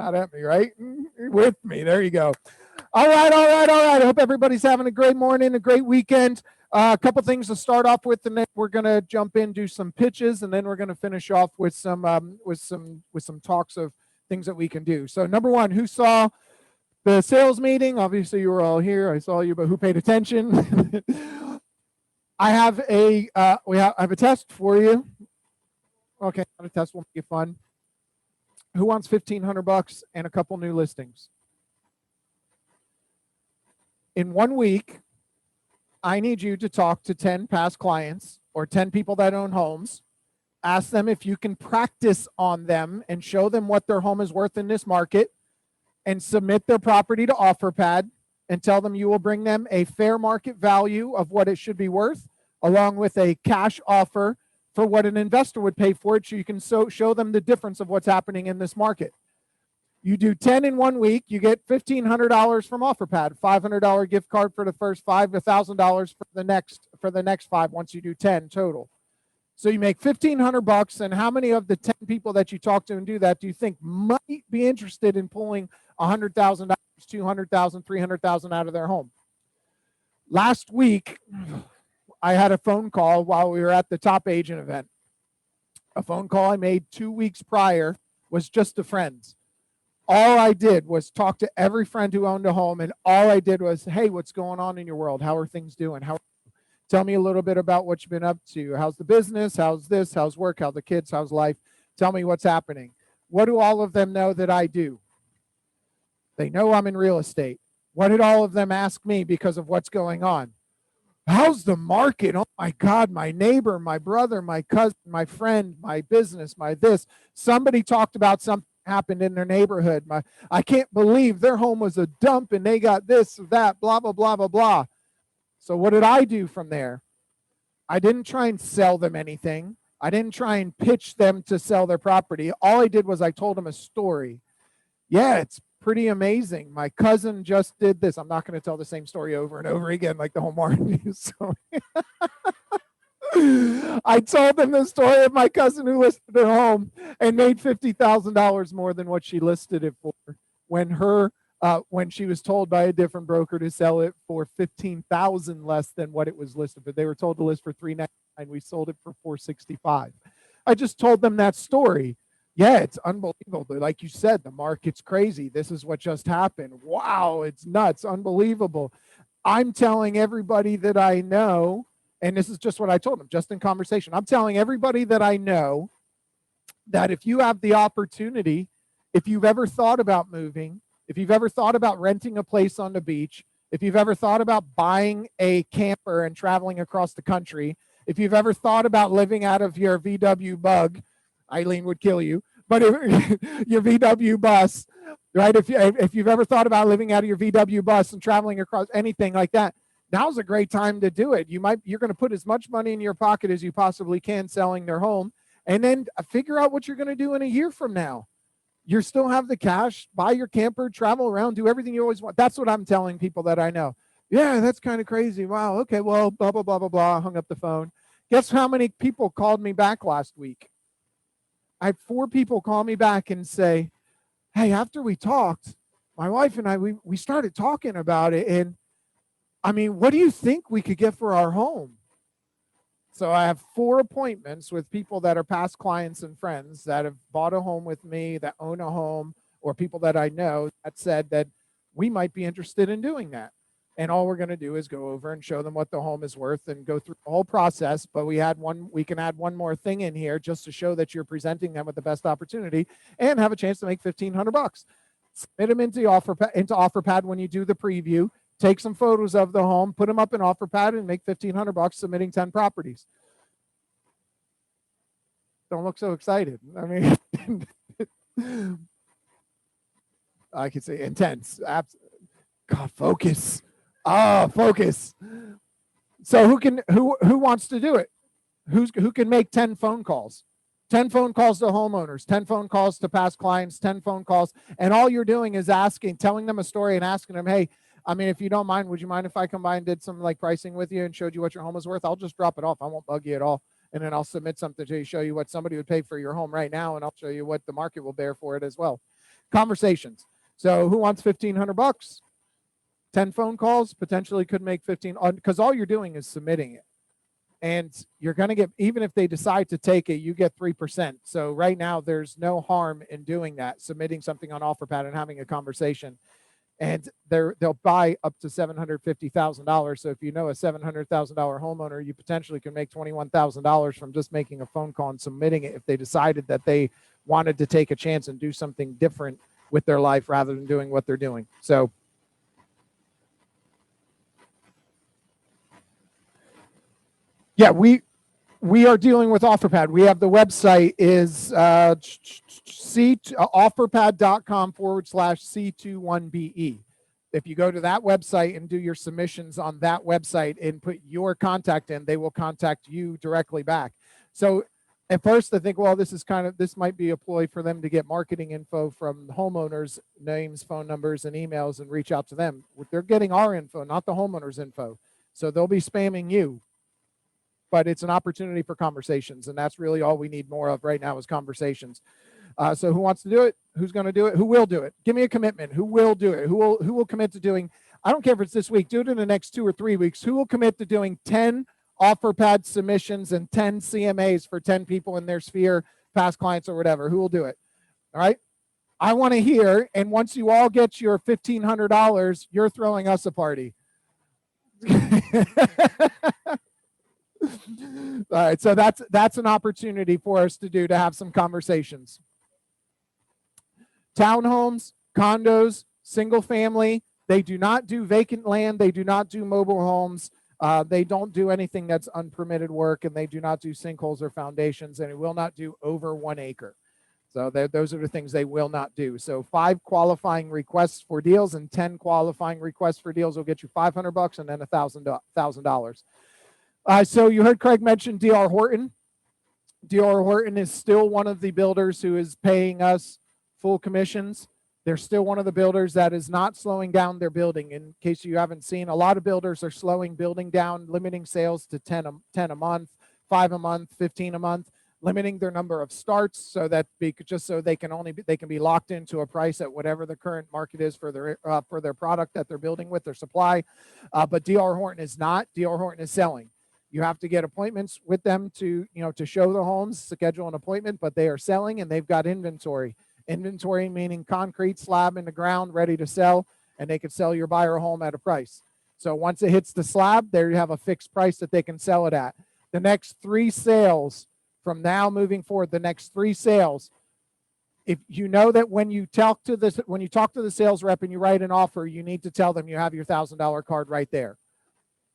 Not at me, right? With me. There you go. All right, all right, all right. I hope everybody's having a great morning, a great weekend. A couple things to start off with, and then we're going to jump in, do some pitches, and then we're going to finish off with some talks of things that we can do. So, number one, who saw the sales meeting? Obviously, you were all here. I saw you, but who paid attention? I have a I have a test for you. Okay, not a test. Will make it fun. Who wants $1,500 and a couple new listings? In 1 week, I need you to talk to 10 past clients or 10 people that own homes. Ask them if you can practice on them and show them what their home is worth in this market, and submit their property to OfferPad and tell them you will bring them a fair market value of what it should be worth, along with a cash offer for what an investor would pay for it, so you can show them the difference of what's happening in this market. You do 10 in 1 week, you get $1,500 from OfferPad, $500 gift card for the first 5, $1,000 for the next 5 once you do 10 total. So you make $1,500, and how many of the 10 people that you talk to and do that do you think might be interested in pulling $100,000, $200,000, $300,000 out of their home? Last week, I had a phone call while we were at the Top Agent event. A phone call I made 2 weeks prior was just to friends. All I did was talk to every friend who owned a home, and all I did was, hey, what's going on in your world? How are things doing? Tell me a little bit about what you've been up to. How's the business? How's this? How's work? How's the kids? How's life? Tell me what's happening. What do all of them know that I do? They know I'm in real estate. What did all of them ask me because of what's going on? How's the market? Oh my God, my neighbor, my brother, my cousin, my friend, my business, my this. Somebody talked about something happened in their neighborhood. I can't believe their home was a dump and they got this or that, blah, blah, blah, blah, blah. So what did I do from there? I didn't try and sell them anything. I didn't try and pitch them to sell their property. All I did was I told them a story. Yeah, it's pretty amazing. My cousin just did this. I'm not going to tell the same story over and over again like the home market story. I told them the story of my cousin who listed her home and made $50,000 more than what she listed it for when she was told by a different broker to sell it for $15,000 less than what it was listed. But they were told to list for $399. We sold it for $465. I just told them that story. Yeah, it's unbelievable. Like you said, the market's crazy. This is what just happened. Wow, it's nuts, unbelievable. I'm telling everybody that I know, and this is just what I told them, just in conversation. I'm telling everybody that I know that if you have the opportunity, if you've ever thought about moving, if you've ever thought about renting a place on the beach, if you've ever thought about buying a camper and traveling across the country, if you've ever thought about living out of your VW Bug, Eileen would kill you, but your VW bus, right? If you've ever thought about living out of your VW bus and traveling across anything like that, now's a great time to do it. You're going to put as much money in your pocket as you possibly can selling their home, and then figure out what you're going to do in a year from now. You still have the cash, buy your camper, travel around, do everything you always want. That's what I'm telling people that I know. Yeah, that's kind of crazy. Wow. Okay, well, blah, blah, blah, blah, blah. I hung up the phone. Guess how many people called me back last week? I had 4 people call me back and say, hey, after we talked, my wife and I, we started talking about it. And I mean, what do you think we could get for our home? So I have 4 appointments with people that are past clients and friends that have bought a home with me, that own a home, or people that I know that said that we might be interested in doing that. And all we're going to do is go over and show them what the home is worth and go through the whole process. But we can add one more thing in here just to show that you're presenting them with the best opportunity and have a chance to make $1,500. Submit them into OfferPad when you do the preview. Take some photos of the home, put them up in OfferPad, and make $1,500 submitting 10 properties. Don't look so excited. I mean, I could say intense. God, focus. Focus. So who wants to do it? Who can make 10 phone calls? 10 phone calls to homeowners, 10 phone calls to past clients, 10 phone calls. And all you're doing is telling them a story and asking them, hey, I mean, if you don't mind, would you mind if I come by and did some like pricing with you and showed you what your home is worth? I'll just drop it off. I won't bug you at all. And then I'll submit something to you, show you what somebody would pay for your home right now. And I'll show you what the market will bear for it as well. Conversations. So who wants $1,500? 10 phone calls potentially could make 15, because all you're doing is submitting it. And you're going to get, even if they decide to take it, you get 3%. So right now there's no harm in doing that, submitting something on OfferPad and having a conversation. And they'll buy up to $750,000. So if you know a $700,000 homeowner, you potentially can make $21,000 from just making a phone call and submitting it if they decided that they wanted to take a chance and do something different with their life rather than doing what they're doing. So yeah, we are dealing with OfferPad. We have the website is offerpad.com/C21BE. If you go to that website and do your submissions on that website and put your contact in, they will contact you directly back. So at first I think, well, this might be a ploy for them to get marketing info from homeowners, names, phone numbers, and emails and reach out to them. They're getting our info, not the homeowners' info. So they'll be spamming you. But it's an opportunity for conversations, and that's really all we need more of right now is conversations. So who wants to do it? Who's going to do it? Who will do it? Give me a commitment. Who will do it? Who will commit to doing? I don't care if it's this week. Do it in the next 2 or 3 weeks. Who will commit to doing 10 OfferPad submissions and 10 CMAs for 10 people in their sphere, past clients or whatever? Who will do it? All right. I want to hear. And once you all get your $1,500, you're throwing us a party. All right, so that's an opportunity for us to have some conversations. Townhomes, condos, single family, they do not do vacant land, they do not do mobile homes, they don't do anything that's unpermitted work, and they do not do sinkholes or foundations, and it will not do over 1 acre. So those are the things they will not do. So 5 qualifying requests for deals and 10 qualifying requests for deals will get you $500 and then $1,000. So you heard Craig mention D.R. Horton. D.R. Horton is still one of the builders who is paying us full commissions. They're still one of the builders that is not slowing down their building. In case you haven't seen, a lot of builders are slowing building down, limiting sales to 10 a month, 5 a month, 15 a month, limiting their number of starts so that just so they can be locked into a price at whatever the current market is for their product that they're building with, their supply. But D.R. Horton is not. D.R. Horton is selling. You have to get appointments with them to show the homes, schedule an appointment, but they are selling and they've got inventory. Inventory meaning concrete slab in the ground ready to sell, and they can sell your buyer home at a price. So once it hits the slab, there you have a fixed price that they can sell it at. The next 3 sales from now moving forward, the next 3 sales, if you know that when you talk to the sales rep and you write an offer, you need to tell them you have your $1,000 card right there.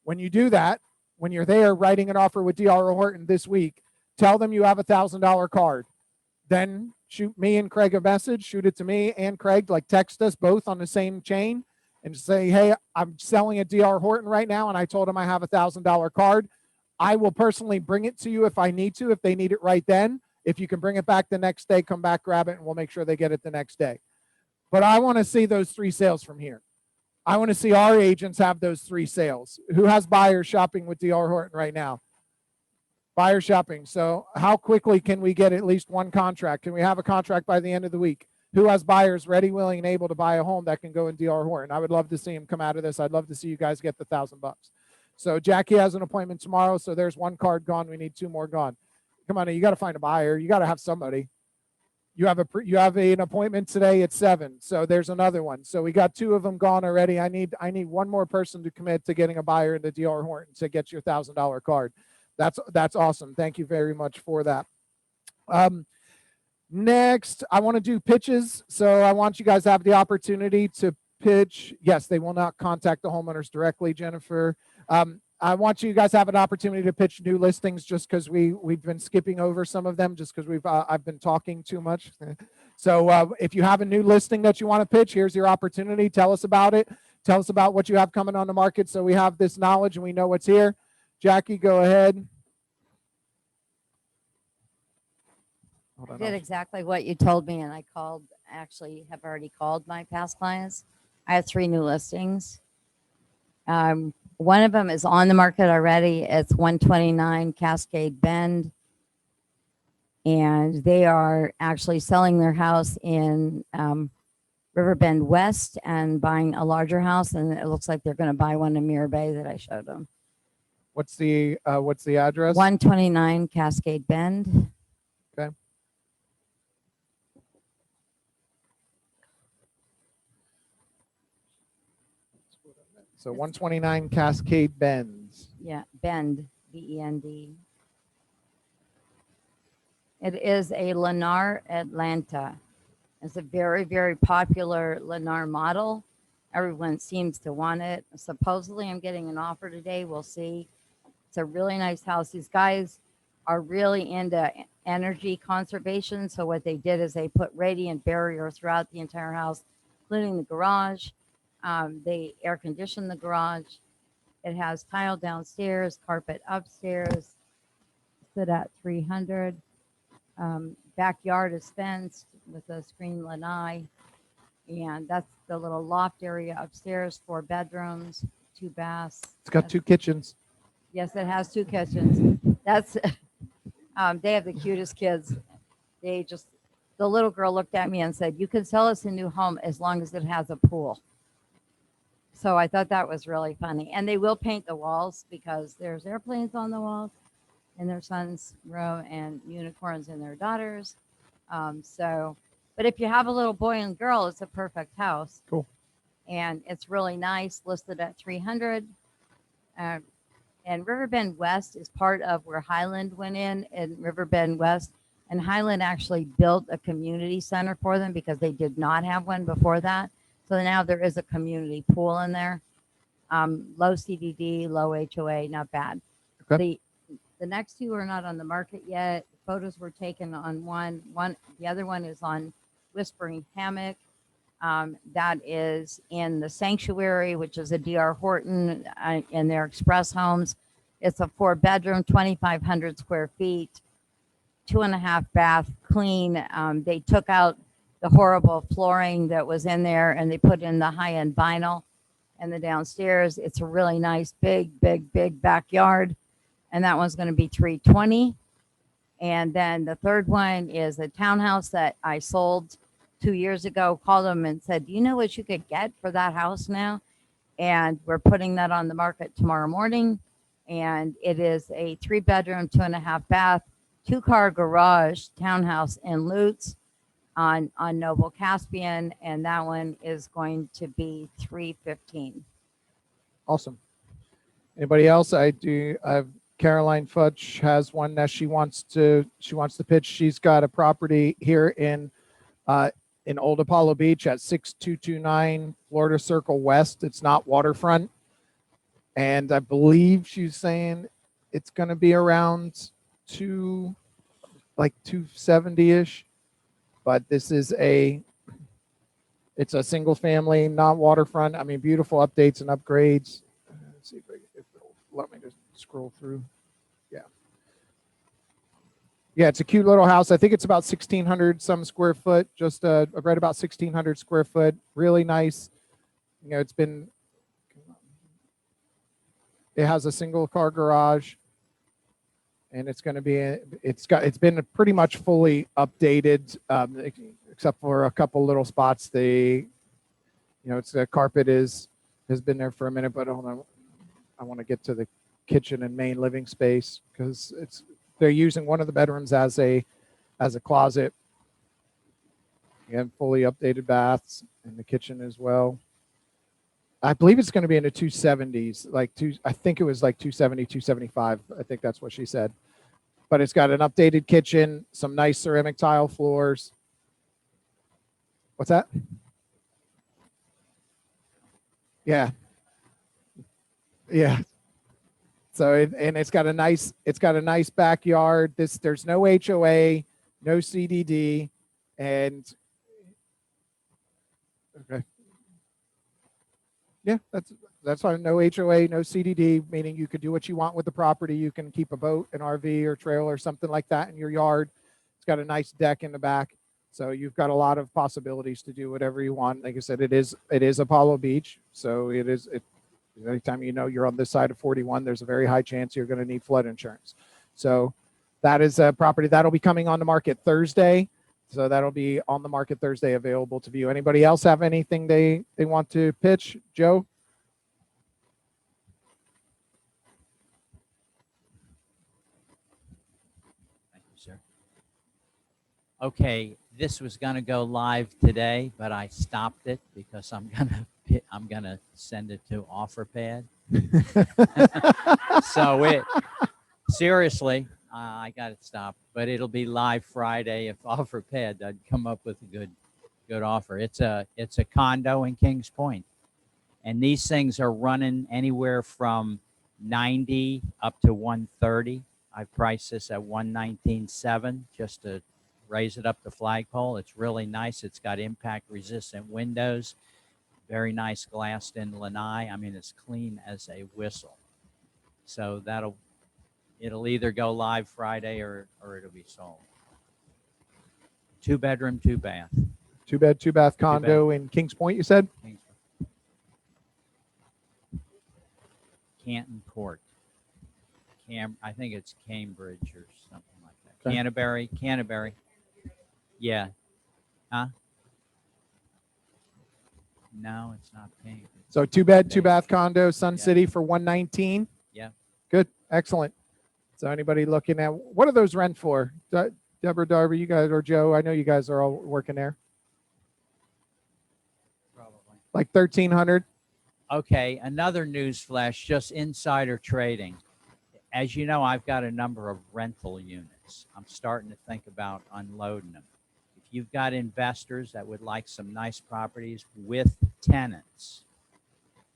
When you do that, when you're there writing an offer with D.R. Horton this week, tell them you have a $1,000 card. Then shoot me and Craig a message, shoot it to me and Craig, like text us both on the same chain and say, hey, I'm selling at D.R. Horton right now, and I told him I have a $1,000 card. I will personally bring it to you if I need to, if they need it right then. If you can bring it back the next day, come back, grab it, and we'll make sure they get it the next day. But I want to see those 3 sales from here. I want to see our agents have those 3 sales. Who has buyers shopping with D.R. Horton right now? Buyer shopping. So how quickly can we get at least 1 contract? Can we have a contract by the end of the week? Who has buyers ready, willing, and able to buy a home that can go in D.R. Horton? I would love to see them come out of this. I'd love to see you guys get the $1,000. So Jackie has an appointment tomorrow. So there's 1 card gone. We need 2 more gone. Come on, you got to find a buyer. You got to have somebody. You have an appointment today at 7. So there's another one. So we got 2 of them gone already. I need 1 more person to commit to getting a buyer into D.R. Horton to get your $1,000 card. That's awesome. Thank you very much for that. Next, I want to do pitches. So I want you guys to have the opportunity to pitch. Yes, they will not contact the homeowners directly, Jennifer. I want you guys to have an opportunity to pitch new listings just because we've been skipping over some of them just because I've been talking too much. So if you have a new listing that you want to pitch, here's your opportunity. Tell us about it. Tell us about what you have coming on the market so we have this knowledge and we know what's here. Jackie, go ahead. I did exactly what you told me, and I have already called my past clients. I have 3 new listings. One of them is on the market already. It's 129 Cascade Bend. And they are actually selling their house in Riverbend West and buying a larger house, and it looks like they're going to buy one in Mirror Bay that I showed them. What's the address? 129 Cascade Bend. Okay. So 129 Cascade Bends. Yeah, Bend, B-E-N-D. It is a Lennar Atlanta. It's a very, very popular Lennar model. Everyone seems to want it. Supposedly, I'm getting an offer today. We'll see. It's a really nice house. These guys are really into energy conservation. So what they did is they put radiant barrier throughout the entire house, including the garage. They air condition the garage. It has tile downstairs, carpet upstairs. Stood at 300. Backyard is fenced with a screen lanai. And that's the little loft area upstairs, 4 bedrooms, 2 baths. It's got 2 kitchens. Yes, it has 2 kitchens. That's, they have the cutest kids. The little girl looked at me and said, "You can sell us a new home as long as it has a pool." So I thought that was really funny. And they will paint the walls because there's airplanes on the walls in their son's room and unicorns in their daughters. But if you have a little boy and girl, it's a perfect house. Cool. And it's really nice, listed at 300. And Riverbend West is part of where Highland went in Riverbend West. And Highland actually built a community center for them because they did not have one before that. So now there is a community pool in there. Low CDD, low HOA, not bad. Okay. The next 2 are not on the market yet. Photos were taken on one. The other one is on Whispering Hammock. That is in the Sanctuary, which is a D.R. Horton in their express homes. It's a 4-bedroom, 2,500 square feet, 2.5 bath, clean. They took out the horrible flooring that was in there and they put in the high-end vinyl and the downstairs. It's a really nice, big backyard. And that one's going to be 320. And then the third one is a townhouse that I sold 2 years ago. Called them and said, "Do you know what you could get for that house now?" And we're putting that on the market tomorrow morning. And it is a 3-bedroom, 2.5 bath, 2-car garage townhouse in Lutz on Noble Caspian. And that one is going to be 315. Awesome. Anybody else? I've Caroline Futch has one that she wants to pitch. She's got a property here in Old Apollo Beach at 6229 Florida Circle West. It's not waterfront. And I believe she's saying it's going to be around 270-ish. But this is it's a single family, not waterfront. I mean, beautiful updates and upgrades. Let's see if it'll let me just scroll through. Yeah, it's a cute little house. I think it's about 1,600 some square foot, just right about 1,600 square foot. Really nice. You know, it has a single car garage, and it's going to be it's been pretty much fully updated, except for a couple little spots. The carpet has been there for a minute, but hold on, I want to get to the kitchen and main living space because they're using one of the bedrooms as a closet. Again, fully updated baths in the kitchen as well. I believe it's going to be in the 270s, I think it was like 270, 275. I think that's what she said. But it's got an updated kitchen, some nice ceramic tile floors. What's that? Yeah. Yeah. So it's got a nice backyard. There's no HOA, no CDD, and okay. Yeah, that's fine. No HOA, no CDD, meaning you could do what you want with the property. You can keep a boat, an RV, or trailer, or something like that in your yard. It's got a nice deck in the back, so you've got a lot of possibilities to do whatever you want. Like I said, it is Apollo Beach, so anytime you're on this side of 41, there's a very high chance you're going to need flood insurance. So that is a property that'll be coming on the market Thursday. So that'll be on the market Thursday, available to view. Anybody else have anything they want to pitch? Joe? Thank you, sir. Okay, this was going to go live today, but I stopped it because I'm gonna send it to OfferPad. So seriously, I got it stopped, but it'll be live Friday if OfferPad doesn't come up with a good offer. It's a condo in Kings Point, and these things are running anywhere from 90 up to 130. I priced this at 119.7 just to raise it up the flagpole. It's really nice. It's got impact resistant windows, very nice glassed in lanai. I mean, it's clean as a whistle. So it'll either go live Friday or it'll be sold. 2-bedroom, 2-bath. 2-bed, 2-bath condo in Kings Point, you said? Canton Court. I think it's Cambridge or something like that. Okay. Canterbury. Yeah. Huh? No, it's not pink. So 2-bed, 2-bath condo, Sun City for 119. Yeah. Good. Excellent. So anybody looking at, what are those rent for? Deborah, Darby, you guys, or Joe, I know you guys are all working there. Probably. Like 1,300. Okay, another news flash, just insider trading. As you know, I've got a number of rental units. I'm starting to think about unloading them. If you've got investors that would like some nice properties with tenants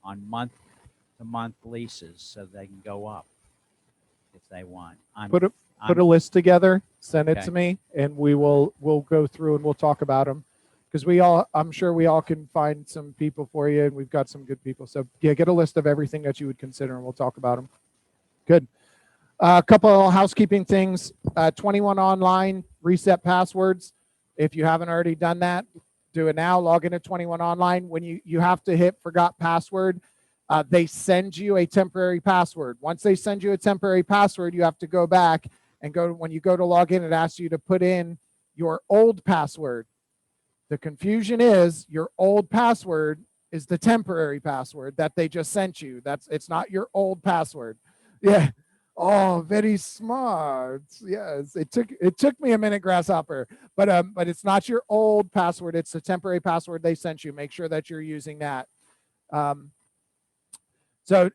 on month-to-month leases so they can go up if they want. Put a list together, send it Okay. to me, and we'll go through and we'll talk about them. Because I'm sure we all can find some people for you, and we've got some good people. So yeah, get a list of everything that you would consider, and we'll talk about them. Good. A couple of housekeeping things. 21 online, reset passwords. If you haven't already done that, do it now. Log into 21 online. When you have to hit forgot password, they send you a temporary password. Once they send you a temporary password, you have to go back and when you go to log in, it asks you to put in your old password. The confusion is your old password is the temporary password that they just sent you. It's not your old password. Yeah. Oh, very smart. Yes. It took me a minute, Grasshopper, but it's not your old password. It's the temporary password they sent you. Make sure that you're using that. So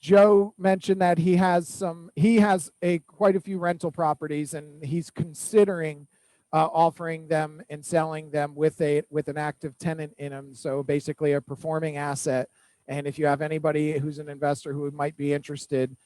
Joe mentioned that he has quite a few rental properties, and he's considering offering them and selling them with an active tenant in them. So basically a performing asset. And if you have anybody who's an investor who might be interested,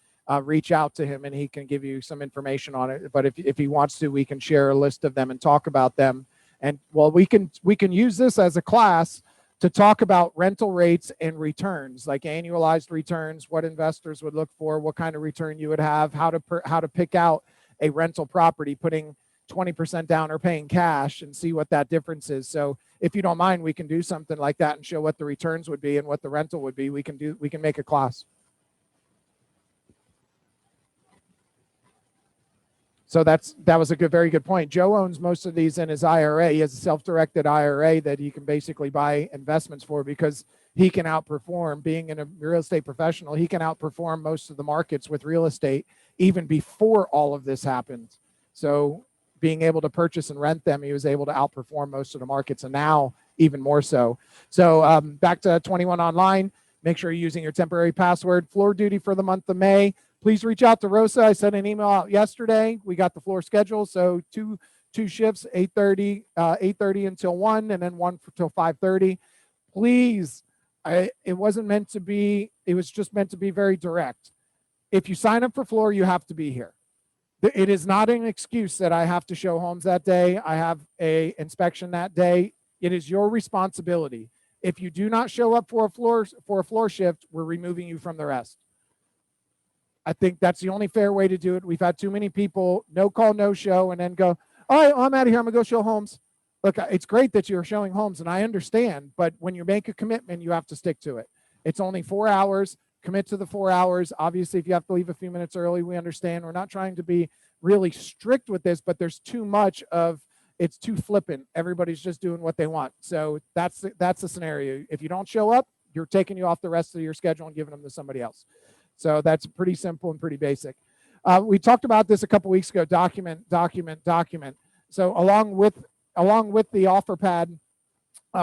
reach out to him and he can give you some information on it. But if he wants to, we can share a list of them and talk about them. And well, we can use this as a class to talk about rental rates and returns, like annualized returns, what investors would look for, what kind of return you would have, how to pick out a rental property, putting 20% down or paying cash, and see what that difference is. So if you don't mind, we can do something like that and show what the returns would be and what the rental would be. We can make a class. So that was a very good point. Joe owns most of these in his IRA. He has a self-directed IRA that he can basically buy investments for, because he can outperform, being a real estate professional, he can outperform most of the markets with real estate even before all of this happened. So being able to purchase and rent them, he was able to outperform most of the markets, and now even more so. So back to 21 online, make sure you're using your temporary password. Floor duty for the month of May. Please reach out to Rosa. I sent an email out yesterday. We got the floor schedule. So two shifts, 8:30 until 1, and then 1 till 5:30. Please, it wasn't meant to be, it was just meant to be very direct. If you sign up for floor, you have to be here. It is not an excuse that I have to show homes that day. I have a inspection that day. It is your responsibility. If you do not show up for a floor shift, we're removing you from the rest. I think that's the only fair way to do it. We've had too many people no call, no show, and then go, all right, I'm out of here. I'm gonna go show homes. Look, it's great that you're showing homes, and I understand, but when you make a commitment, you have to stick to it. It's only 4 hours. Commit to the 4 hours. Obviously, if you have to leave a few minutes early, we understand. We're not trying to be really strict with this, but there's too much of it's too flippant. Everybody's just doing what they want. So that's the scenario. If you don't show up, you're taking you off the rest of your schedule and giving them to somebody else. So that's pretty simple and pretty basic. We talked about this a couple weeks ago. Document. So along with the OfferPad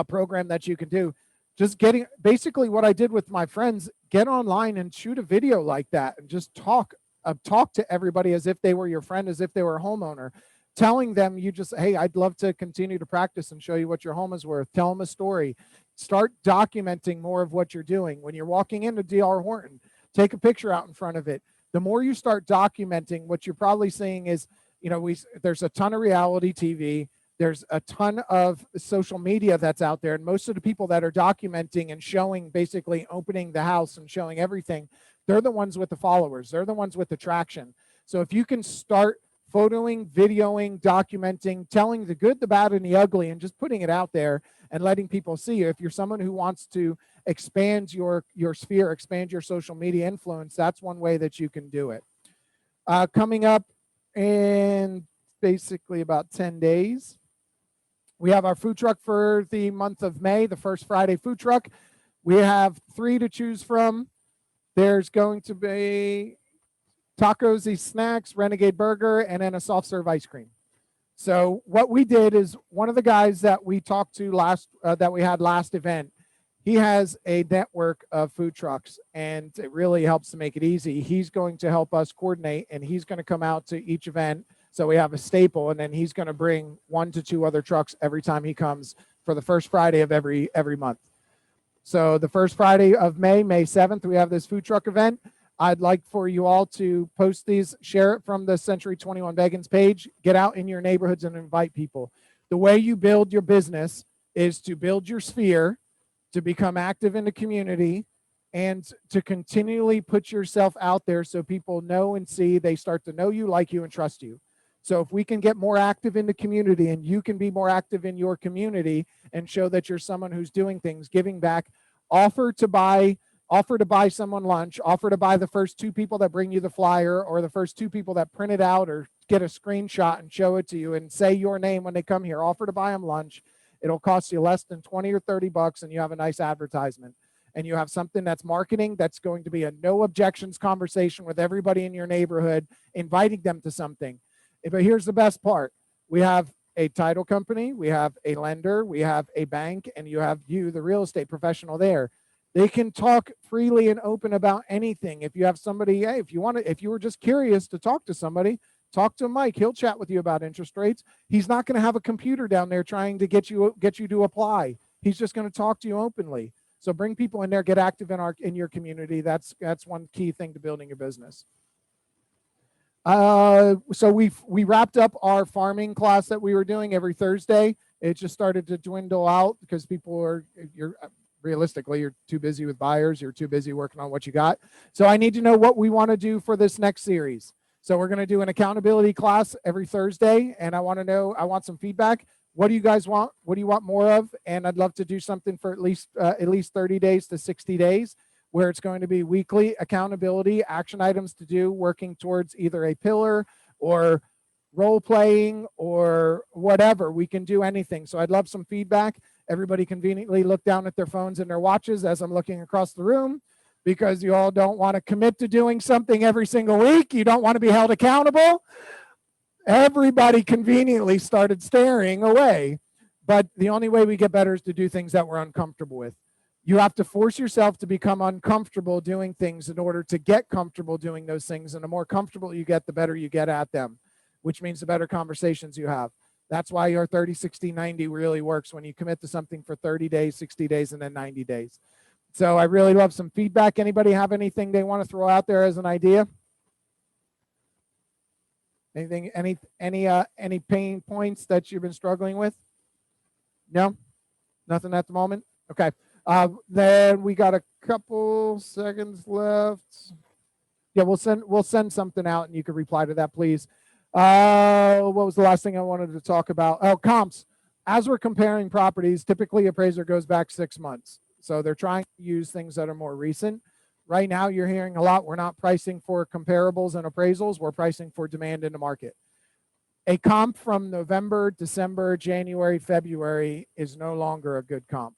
program that you can do, just getting basically what I did with my friends, get online and shoot a video like that and just talk to everybody as if they were your friend, as if they were a homeowner, telling them hey, I'd love to continue to practice and show you what your home is worth. Tell them a story. Start documenting more of what you're doing. When you're walking into D.R. Horton, take a picture out in front of it. The more you start documenting, what you're probably seeing is, there's a ton of reality TV. There's a ton of social media that's out there. And most of the people that are documenting and showing, basically opening the house and showing everything, they're the ones with the followers. They're the ones with the traction. So if you can start photoing, videoing, documenting, telling the good, the bad, and the ugly, and just putting it out there and letting people see you. If you're someone who wants to expand your sphere, expand your social media influence, that's one way that you can do it. Coming up in basically about 10 days, we have our food truck for the month of May, the first Friday food truck. We have 3 to choose from. There's going to be tacos, these snacks, Renegade Burger, and then a soft serve ice cream. So what we did is, one of the guys that we talked to that we had last event, he has a network of food trucks, and it really helps to make it easy. He's going to help us coordinate, and he's going to come out to each event. So we have a staple, and then he's going to bring 1 to 2 other trucks every time he comes for the first Friday of every month. So the first Friday of May 7th, we have this food truck event. I'd like for you all to post these, share it from the Century 21 Beggins page, get out in your neighborhoods and invite people. The way you build your business is to build your sphere, to become active in the community, and to continually put yourself out there so people know and see, they start to know you, like you, and trust you. So if we can get more active in the community, and you can be more active in your community and show that you're someone who's doing things, giving back, offer to buy someone lunch, offer to buy the first 2 people that bring you the flyer, or the first 2 people that print it out or get a screenshot and show it to you and say your name when they come here. Offer to buy them lunch. It'll cost you less than 20 or 30 bucks, and you have a nice advertisement. And you have something that's marketing, that's going to be a no objections conversation with everybody in your neighborhood, inviting them to something. But here's the best part. We have a title company, we have a lender, we have a bank, and you have the real estate professional there. They can talk freely and open about anything. If you have somebody, hey, if you were just curious to talk to somebody, talk to Mike. He'll chat with you about interest rates. He's not going to have a computer down there trying to get you to apply. He's just going to talk to you openly. So bring people in there, get active in your community. That's one key thing to building your business. So we wrapped up our farming class that we were doing every Thursday. It just started to dwindle out because realistically, you're too busy with buyers. You're too busy working on what you got. So I need to know what we want to do for this next series. So we're going to do an accountability class every Thursday, and I want some feedback. What do you guys want? What do you want more of? And I'd love to do something for at least 30 days to 60 days, where it's going to be weekly accountability, action items to do, working towards either a pillar or role playing or whatever. We can do anything. So I'd love some feedback. Everybody conveniently look down at their phones and their watches as I'm looking across the room, because you all don't want to commit to doing something every single week. You don't want to be held accountable. Everybody conveniently started staring away. But the only way we get better is to do things that we're uncomfortable with. You have to force yourself to become uncomfortable doing things in order to get comfortable doing those things. And the more comfortable you get, the better you get at them, which means the better conversations you have. That's why your 30, 60, 90 really works, when you commit to something for 30 days, 60 days, and then 90 days. So I really love some feedback. Anybody have anything they want to throw out there as an idea? Anything, any pain points that you've been struggling with? No? Nothing at the moment? Okay. Then we got a couple seconds left. Yeah, we'll send something out and you can reply to that, please. What was the last thing I wanted to talk about? Oh, comps. As we're comparing properties, typically appraiser goes back 6 months. So they're trying to use things that are more recent. Right now, you're hearing a lot, we're not pricing for comparables and appraisals, we're pricing for demand in the market. A comp from November, December, January, February is no longer a good comp,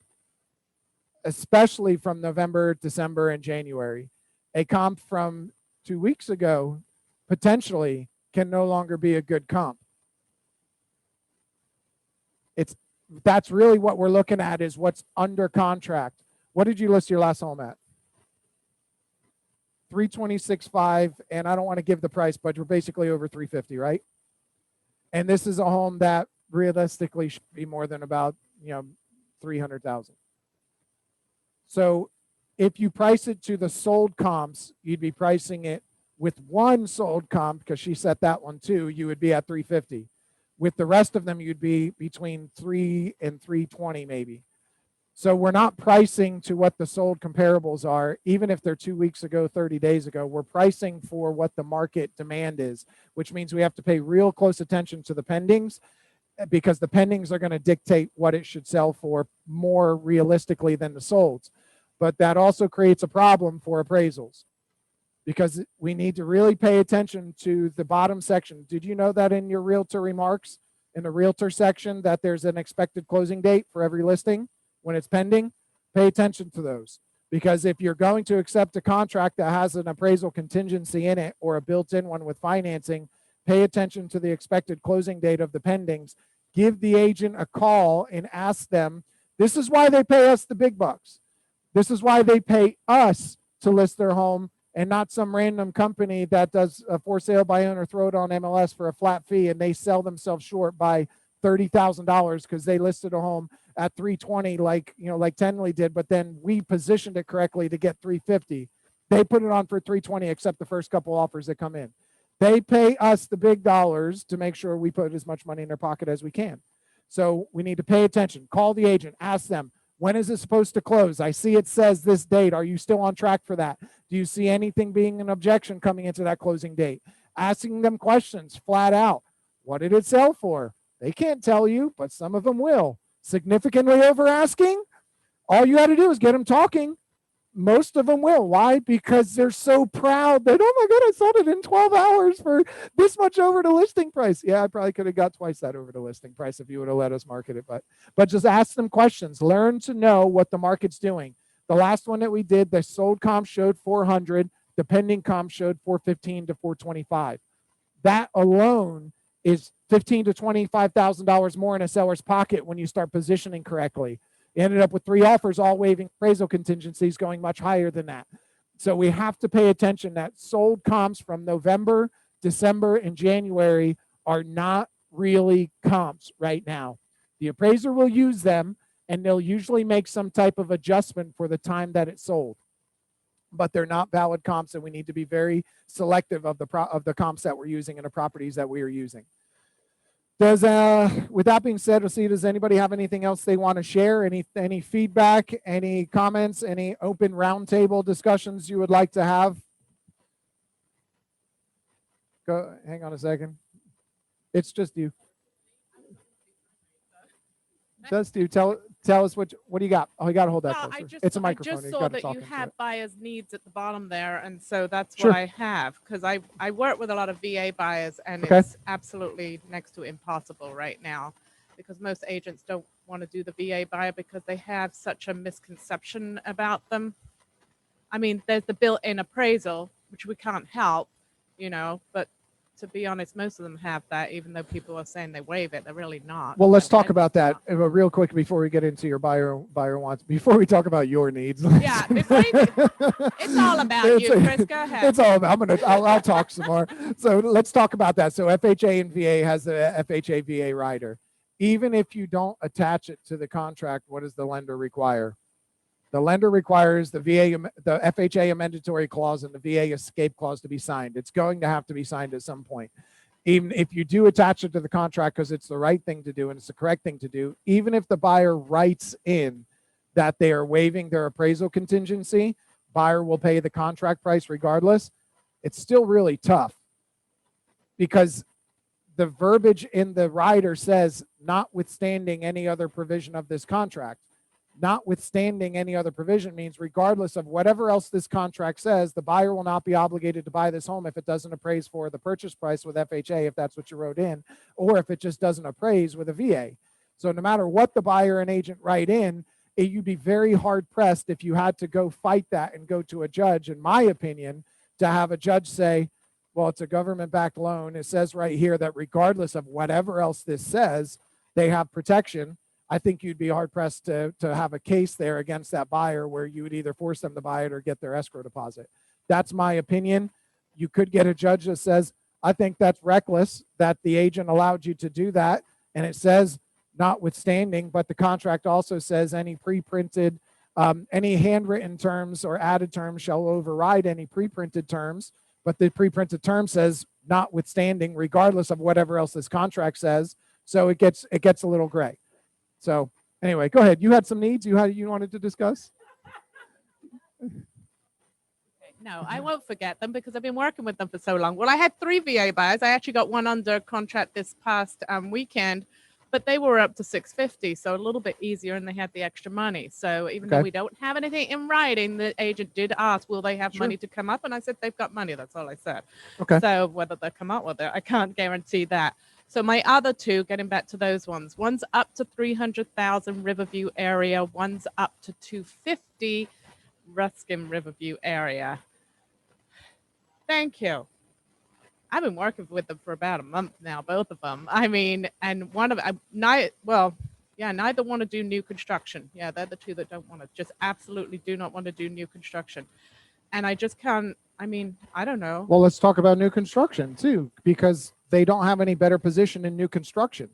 especially from November, December, and January. A comp from 2 weeks ago potentially can no longer be a good comp. That's really what we're looking at, is what's under contract. What did you list your last home at? 326.5, and I don't want to give the price, but we're basically over 350, right? And this is a home that realistically should be more than about, 300,000. So if you price it to the sold comps, you'd be pricing it with one sold comp, because she set that one too, you would be at 350. With the rest of them, you'd be between 3 and 320 maybe. So we're not pricing to what the sold comparables are, even if they're 2 weeks ago, 30 days ago. We're pricing for what the market demand is, which means we have to pay real close attention to the pendings, because the pendings are going to dictate what it should sell for more realistically than the solds. But that also creates a problem for appraisals, because we need to really pay attention to the bottom section. Did you know that in your realtor remarks, in the realtor section, that there's an expected closing date for every listing when it's pending? Pay attention to those, because if you're going to accept a contract that has an appraisal contingency in it or a built-in one with financing, pay attention to the expected closing date of the pendings. Give the agent a call and ask them. This is why they pay us the big bucks. This is why they pay us to list their home, and not some random company that does a for sale by owner, throw it on MLS for a flat fee, and they sell themselves short by $30,000 because they listed a home at 320, like Tenley did, but then we positioned it correctly to get 350. They put it on for 320, except the first couple offers that come in. They pay us the big dollars to make sure we put as much money in their pocket as we can. So we need to pay attention. Call the agent, ask them, when is it supposed to close? I see it says this date. Are you still on track for that? Do you see anything being an objection coming into that closing date? Asking them questions flat out. What did it sell for? They can't tell you, but some of them will. Significantly over asking? All you got to do is get them talking. Most of them will. Why? Because they're so proud that, oh my God, I sold it in 12 hours for this much over the listing price. Yeah, I probably could have got twice that over the listing price if you would have let us market it. But just ask them questions. Learn to know what the market's doing. The last one that we did, the sold comp showed 400. The pending comp showed 415 to 425. That alone is $15,000 to $25,000 more in a seller's pocket when you start positioning correctly. You ended up with 3 offers, all waiving appraisal contingencies, going much higher than that. So we have to pay attention that sold comps from November, December, and January are not really comps right now. The appraiser will use them, and they'll usually make some type of adjustment for the time that it sold. But they're not valid comps, and we need to be very selective of the comps that we're using and the properties that we are using. With that being said, let's see, does anybody have anything else they want to share? Any feedback, any comments, any open roundtable discussions you would like to have? Go, hang on a second. It's just you. Just you. Tell us what do you got? Oh, you got to hold that closer. It's a microphone. I just saw that you had buyers' needs at the bottom there, and so that's what I have, because I work with a lot of VA buyers, and it's absolutely next to impossible right now, because most agents don't want to do the VA buyer because they have such a misconception about them. I mean, there's the built-in appraisal, which we can't help, but to be honest, most of them have that, even though people are saying they waive it. They're really not. Well, let's talk about that real quick before we get into your buyer wants, before we talk about your needs. Yeah, it's all about you, Chris. Go ahead. It's all about, I'll talk some more. So let's talk about that. So FHA and VA has the FHA VA rider. Even if you don't attach it to the contract, what does the lender require? The lender requires the FHA amendatory clause and the VA escape clause to be signed. It's going to have to be signed at some point. Even if you do attach it to the contract because it's the right thing to do and it's the correct thing to do, even if the buyer writes in that they are waiving their appraisal contingency, buyer will pay the contract price regardless. It's still really tough because the verbiage in the rider says, notwithstanding any other provision of this contract. notwithstanding any other provision means regardless of whatever else this contract says, the buyer will not be obligated to buy this home if it doesn't appraise for the purchase price with FHA, if that's what you wrote in, or if it just doesn't appraise with a VA. So no matter what the buyer and agent write in, you'd be very hard pressed if you had to go fight that and go to a judge, in my opinion, to have a judge say, well, it's a government-backed loan. It says right here that regardless of whatever else this says, they have protection. I think you'd be hard-pressed to have a case there against that buyer where you would either force them to buy it or get their escrow deposit. That's my opinion. You could get a judge that says, I think that's reckless that the agent allowed you to do that. And it says notwithstanding, but the contract also says any pre-printed, any handwritten terms or added terms shall override any pre-printed terms. But the pre-printed term says notwithstanding, regardless of whatever else this contract says. So it gets a little gray. So anyway, go ahead. You had some needs you wanted to discuss? No, I won't forget them because I've been working with them for so long. Well, I had 3 VA buyers. I actually got one under contract this past weekend, but they were up to $650, so a little bit easier, and they had the extra money. So even though we don't have anything in writing, the agent did ask, will they have money to come up? And I said, they've got money. That's all I said. Okay. So whether they come up with it, I can't guarantee that. So my other 2, getting back to those ones, one's up to 300,000 Riverview area, one's up to 250 Ruskin Riverview area. Thank you. I've been working with them for about a month now, both of them. I mean, and one of neither want to do new construction. Yeah, they're the 2 that don't want to, just absolutely do not want to do new construction. And I just can't, I mean, I don't know. Well, let's talk about new construction too, because they don't have any better position in new construction.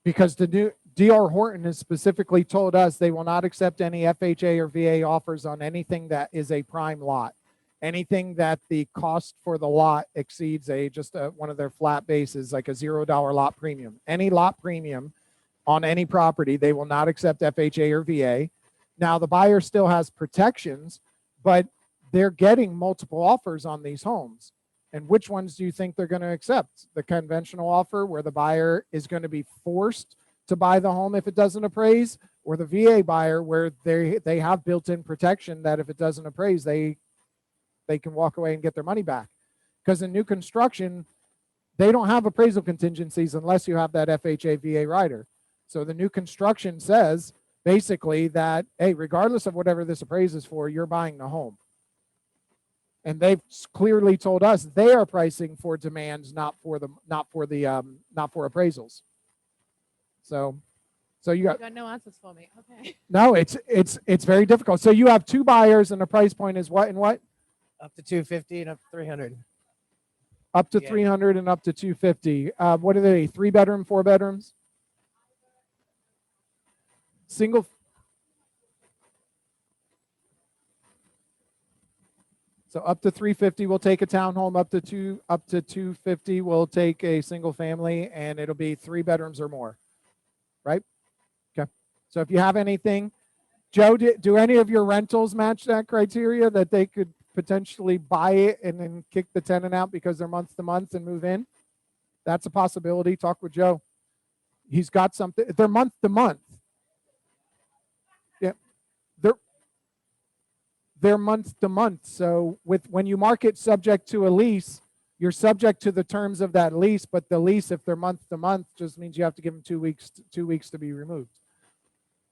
Because the new D.R. Horton has specifically told us they will not accept any FHA or VA offers on anything that is a prime lot. Anything that the cost for the lot exceeds one of their flat bases, like a $0 lot premium. Any lot premium on any property, they will not accept FHA or VA. Now, the buyer still has protections, but they're getting multiple offers on these homes. And which ones do you think they're going to accept? The conventional offer where the buyer is going to be forced to buy the home if it doesn't appraise, or the VA buyer where they have built-in protection that if it doesn't appraise, they can walk away and get their money back. Because in new construction, they don't have appraisal contingencies unless you have that FHA VA rider. So the new construction says basically that, hey, regardless of whatever this appraises for, you're buying the home. And they've clearly told us they are pricing for demands, not for appraisals. So you got no answers for me. Okay. No, it's very difficult. So you have 2 buyers and the price point is what and what? Up to 250 and up to 300. Up to 300 and up to 250. What are they? 3 bedroom, 4 bedrooms? Single. So up to 350, we'll take a townhome. Up to 250, we'll take a single family, and it'll be 3 bedrooms or more, right? Okay. So if you have anything, Joe, do any of your rentals match that criteria that they could potentially buy it and then kick the tenant out because they're month to month and move in? That's a possibility. Talk with Joe. He's got something. They're month to month. Yeah. They're month to month. So when you mark it subject to a lease, you're subject to the terms of that lease, but the lease, if they're month to month, just means you have to give them 2 weeks to be removed.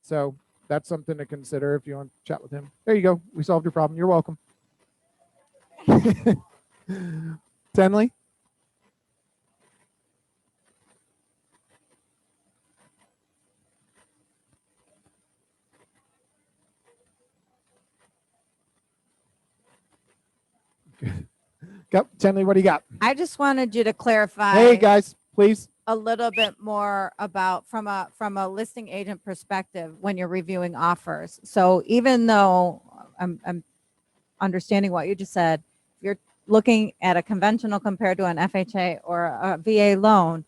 So that's something to consider if you want to chat with him. There you go. We solved your problem. You're welcome. Tenley? Tenley, what do you got? I just wanted you to clarify. Hey guys, please. A little bit more about from a listing agent perspective when you're reviewing offers. So even though I'm understanding what you just said, if you're looking at a conventional compared to an FHA or a VA loan,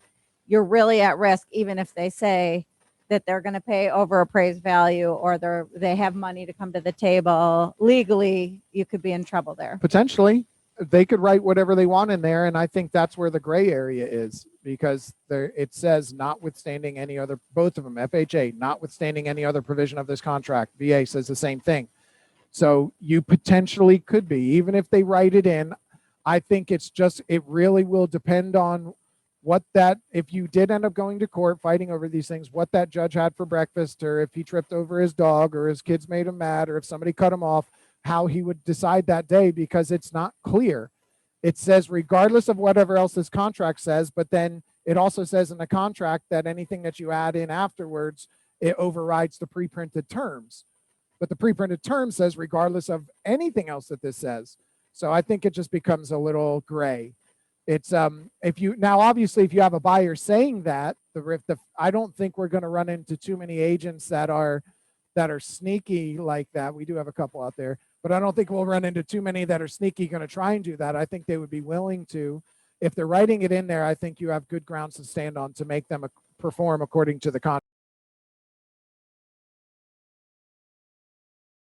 you're really at risk even if they say that they're going to pay over appraised value or they have money to come to the table. Legally, you could be in trouble there. Potentially. they could write whatever they want in there, and I think that's where the gray area is, because there it says notwithstanding any other, both of them, FHA, notwithstanding any other provision of this contract. VA says the same thing. So you potentially could be, even if they write it in. I think it's just, it really will depend on what that, if you did end up going to court fighting over these things, what that judge had for breakfast, or if he tripped over his dog, or his kids made him mad, or if somebody cut him off, how he would decide that day, because it's not clear. It says regardless of whatever else this contract says, but then it also says in the contract that anything that you add in afterwards, it overrides the pre-printed terms. But the pre-printed term says regardless of anything else that this says. So I think it just becomes a little gray. It's if you, now obviously if you have a buyer saying that, I don't think we're going to run into too many agents that are sneaky like that. We do have a couple out there, but I don't think we'll run into too many that are sneaky going to try and do that. I think they would be willing to. If they're writing it in there, I think you have good grounds to stand on to make them perform according to the contract.